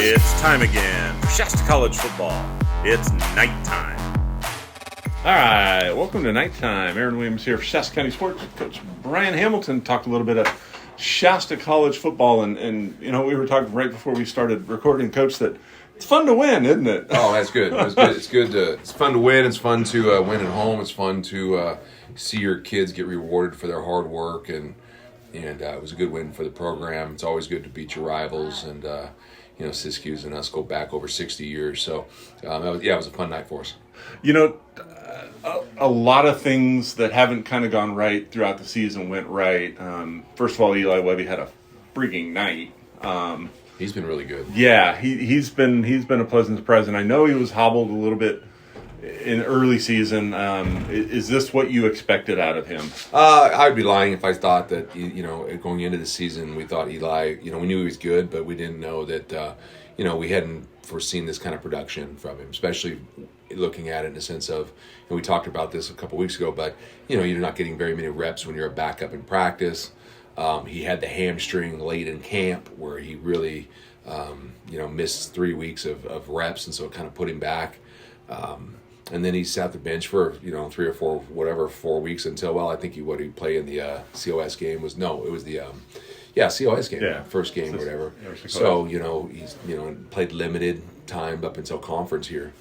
It's time again for Shasta College football. It's nighttime. All right, welcome to nighttime. Aaron Williams here for Shasta County Sports. Coach Bryon Hamilton talked a little bit of Shasta College football, and you know, we were talking right before we started recording, Coach, that it's fun to win, isn't it? Oh, that's good. That's good. It's good it's fun to win. It's fun to win at home. It's fun to see your kids get rewarded for their hard work, and it was a good win for the program. It's always good to beat your rivals, and you know, Siskiyous and us go back over 60 years. So, it was a fun night for us. You know, a lot of things that haven't kind of gone right throughout the season went right. First of all, Eli Webby had a freaking night. He's been really good. Yeah, he's been a pleasant surprise, and I know he was hobbled a little bit in early season. Is this what you expected out of him? I'd be lying if I thought that, you know, going into the season, we thought Eli, you know, we knew he was good, but we didn't know that, you know, we hadn't foreseen this kind of production from him, especially looking at it in the sense of, and we talked about this a couple weeks ago, but, you know, you're not getting very many reps when you're a backup in practice. He had the hamstring late in camp where he really, you know, missed 3 weeks of reps, and so it kind of put him back. And then he sat the bench for, you know, 3 or 4 weeks until, well, I think he played in the COS game was the COS game, yeah, first game or whatever. So, you know, he's, you know, played limited time up until conference here.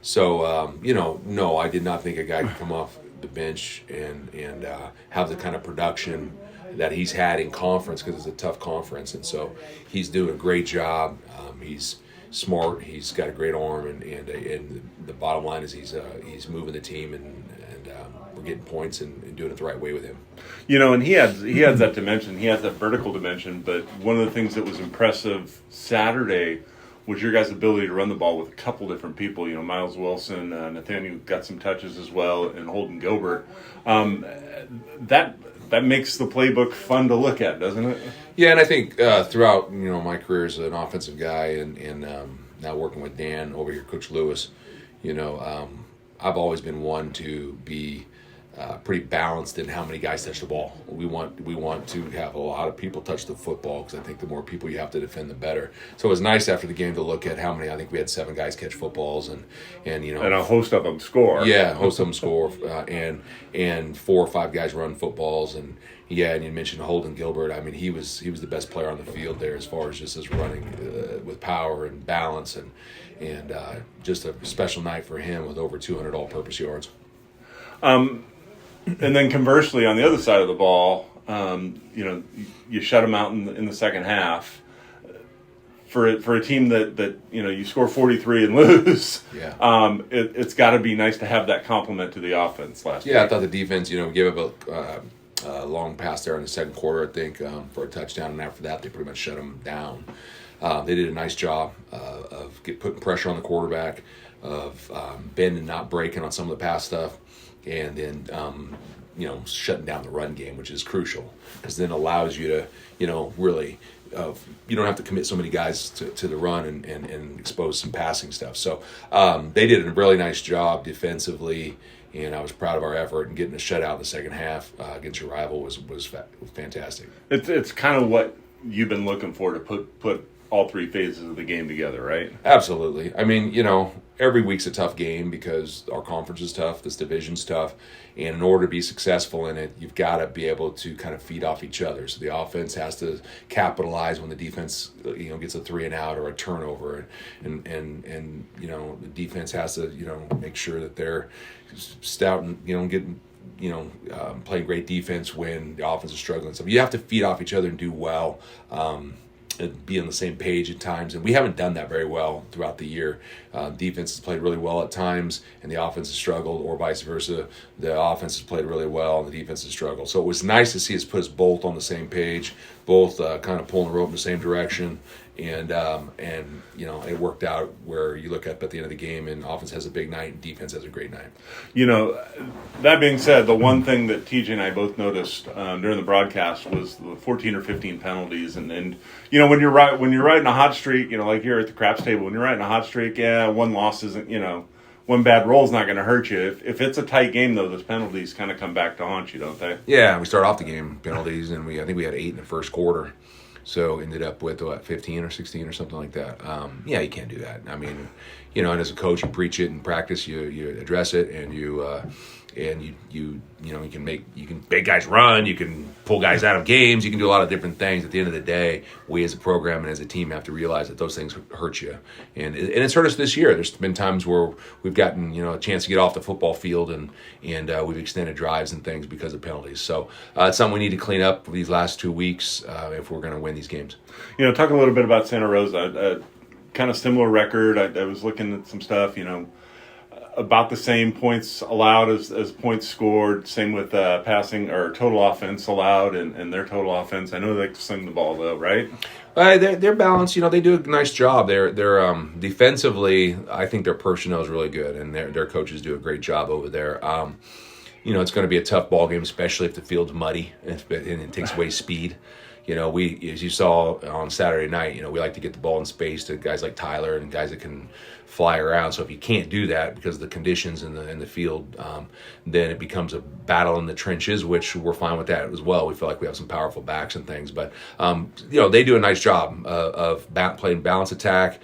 So, you know, no, I did not think a guy could come off the bench and have the kind of production that he's had in conference, because it's a tough conference. And so he's doing a great job. He's smart. He's got a great arm, and the bottom line is he's moving the team, and we're getting points and doing it the right way with him. You know, and he has that dimension. He has that vertical dimension. But one of the things that was impressive Saturday was your guys' ability to run the ball with a couple different people. You know, Miles Wilson, Nathaniel got some touches as well, and Holden Gilbert. That makes the playbook fun to look at, doesn't it? Yeah, and I think throughout, you know, my career as an offensive guy and now working with Dan over here, Coach Lewis, you know, I've always been one to be pretty balanced in how many guys touch the ball. We want to have a lot of people touch the football, because I think the more people you have to defend, the better. So it was nice after the game to look at how many. I think we had 7 guys catch footballs, and you know, and a host of them score. Yeah, a host of them score, and 4 or 5 guys run footballs, and yeah, and you mentioned Holden Gilbert. I mean, he was the best player on the field there as far as just his running with power and balance, and just a special night for him with over 200 all-purpose yards. And then conversely, on the other side of the ball, you know, you shut them out in the second half. For a team that you know, you score 43 and lose, yeah, it's got to be nice to have that complement to the offense last week. I thought the defense, you know, gave up a long pass there in the second quarter, I think, for a touchdown, and after that, they pretty much shut them down. They did a nice job of putting pressure on the quarterback, of bending, not breaking on some of the pass stuff, and then you know, shutting down the run game, which is crucial, because then allows you to, you know, really you don't have to commit so many guys to the run and expose some passing stuff. So they did a really nice job defensively, and I was proud of our effort, and getting a shutout in the second half against your rival was fantastic. It's kind of what you've been looking for, to put all 3 phases of the game together, right? Absolutely. I mean, you know, every week's a tough game because our conference is tough, this division's tough, and in order to be successful in it, you've got to be able to kind of feed off each other. So the offense has to capitalize when the defense, you know, gets a 3 and out or a turnover, and you know, the defense has to, you know, make sure that they're stout and, you know, getting, you know, playing great defense when the offense is struggling. So you have to feed off each other and do well. And be on the same page at times, and we haven't done that very well throughout the year. Defense has played really well at times, and the offense has struggled, or vice versa. The offense has played really well, and the defense has struggled. So it was nice to see us put us both on the same page, both kind of pulling the rope in the same direction, and you know, it worked out where you look up at the end of the game, and offense has a big night, and defense has a great night. You know, that being said, the one thing that TJ and I both noticed during the broadcast was the 14 or 15 penalties, and you know, when you're riding a hot streak, you know, like here at the craps table, when you're riding a hot streak, yeah, one loss isn't one bad roll is not going to hurt you. If it's a tight game, though, those penalties kind of come back to haunt you, don't they? Yeah, we start off the game penalties, and I think we had 8 in the first quarter. So ended up with 15 or 16 or something like that. Yeah, you can't do that. I mean, and as a coach, you preach it in practice, you address it, and you can make guys run, you can pull guys out of games, you can do a lot of different things. At the end of the day, we as a program and as a team have to realize that those things hurt you, and it's hurt us this year. There's been times where we've gotten a chance to get off the football field and we've extended drives and things because of penalties. So it's something we need to clean up these last 2 weeks if we're going to win these games. Talk a little bit about Santa Rosa. Kind of similar record. I was looking at some stuff. About the same points allowed as points scored. Same with passing or total offense allowed and their total offense. I know they sling the ball though, right? They're balanced. They do a nice job. They're defensively. I think their personnel is really good, and their coaches do a great job over there. It's going to be a tough ball game, especially if the field's muddy and it takes away speed. We, as you saw on Saturday night, we like to get the ball in space to guys like Tyler and guys that can fly around. So if you can't do that because of the conditions in the field, then it becomes a battle in the trenches, which we're fine with that as well. We feel like we have some powerful backs and things, but they do a nice job of playing balance attack,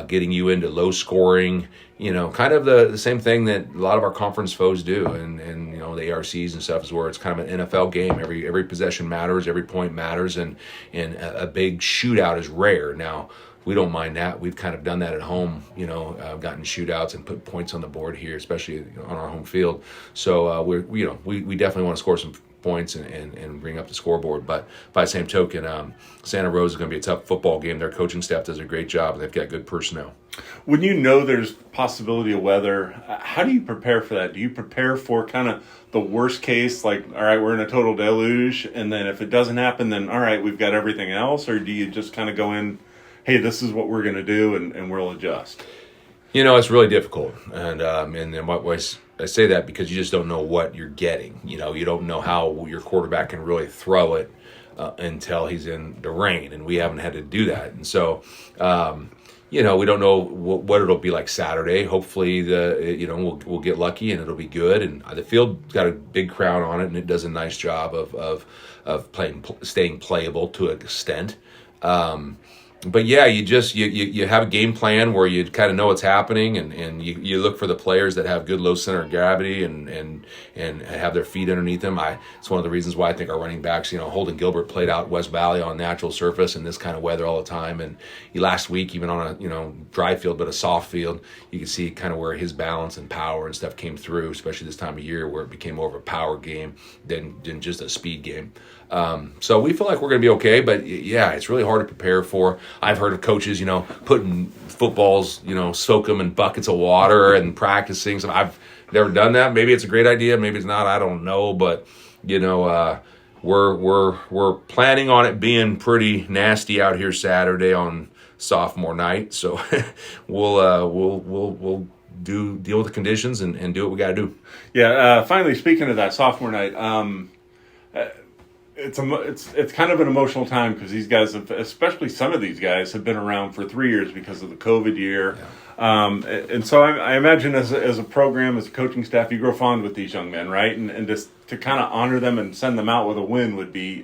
getting you into low scoring. Kind of the same thing that a lot of our conference foes do, and the ARCs and stuff is where it's kind of an NFL game. Every possession matters, every point matters, and a big shootout is rare. Now, we don't mind that. We've kind of done that at home, gotten shootouts and put points on the board here, especially on our home field. So we definitely want to score some points and bring up the scoreboard. But by the same token, Santa Rosa is going to be a tough football game. Their coaching staff does a great job, and they've got good personnel. When there's possibility of weather, how do you prepare for that? Do you prepare for kind of the worst case, like, all right, we're in a total deluge, and then if it doesn't happen, then all right, we've got everything else? Or do you just kind of go in, hey, this is what we're going to do, and we'll adjust? It's really difficult. And in what ways I say that because you just don't know what you're getting. You don't know how your quarterback can really throw it until he's in the rain, and we haven't had to do that. And so, we don't know what it'll be like Saturday. Hopefully, we'll get lucky and it'll be good. And the field got a big crowd on it, and it does a nice job of staying playable to an extent. But yeah, you have a game plan where you kind of know what's happening, and you look for the players that have good low center of gravity and have their feet underneath them. It's one of the reasons why I think our running backs, Holden Gilbert played out West Valley on natural surface in this kind of weather all the time. And last week, even on a dry field but a soft field, you can see kind of where his balance and power and stuff came through, especially this time of year where it became more of a power game than just a speed game. So we feel like we're going to be okay, but yeah, it's really hard to prepare for. I've heard of coaches, putting footballs, soak them in buckets of water and practicing. So I've never done that. Maybe it's a great idea. Maybe it's not. I don't know. But, we're planning on it being pretty nasty out here Saturday on Sophomore Night. So we'll deal with the conditions and do what we got to do. Yeah. Finally, speaking of that Sophomore Night, it's kind of an emotional time because these guys, especially some of these guys, have been around for 3 years because of the COVID year. Yeah. And so I imagine as a program, as a coaching staff, you grow fond with these young men, right? And just to kind of honor them and send them out with a win would be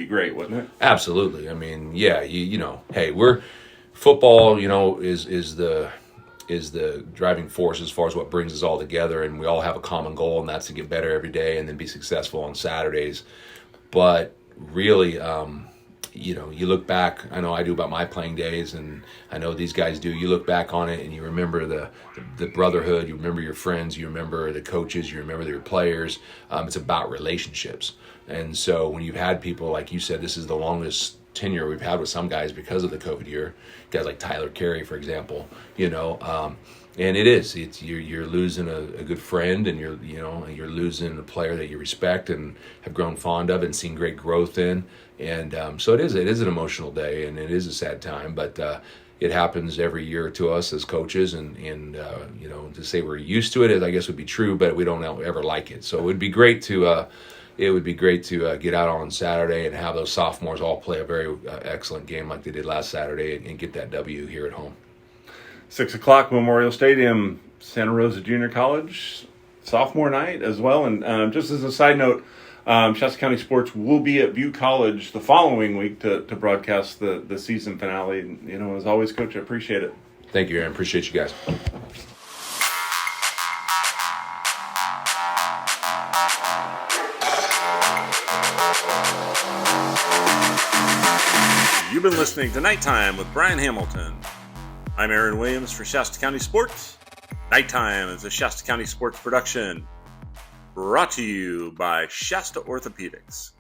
great, wouldn't it? Absolutely. I mean, yeah, hey, we're football, is the driving force as far as what brings us all together, and we all have a common goal, and that's to get better every day and then be successful on Saturdays. But really, you look back, I know I do about my playing days, and I know these guys do. You look back on it and you remember the brotherhood, you remember your friends, you remember the coaches, you remember your players. It's about relationships. And so when you've had people, like you said, this is the longest tenure we've had with some guys because of the COVID year, guys like Tyler Carey, for example, and you're losing a good friend, and you're losing a player that you respect and have grown fond of and seen great growth in. And so it is an emotional day, and it is a sad time, but it happens every year to us as coaches, and to say we're used to it, I guess would be true, but we don't ever like it. So it would be great to get out on Saturday and have those sophomores all play a very excellent game like they did last Saturday and get that W here at home. 6:00 Memorial Stadium, Santa Rosa Junior College Sophomore Night as well. And just as a side note, Shasta County Sports will be at View College the following week to broadcast the season finale. And, as always, Coach, I appreciate it. Thank you, Aaron. Appreciate you guys. You've been listening to Nighttime with Bryon Hamilton. I'm Aaron Williams for Shasta County Sports. Nighttime is a Shasta County Sports production brought to you by Shasta Orthopedics.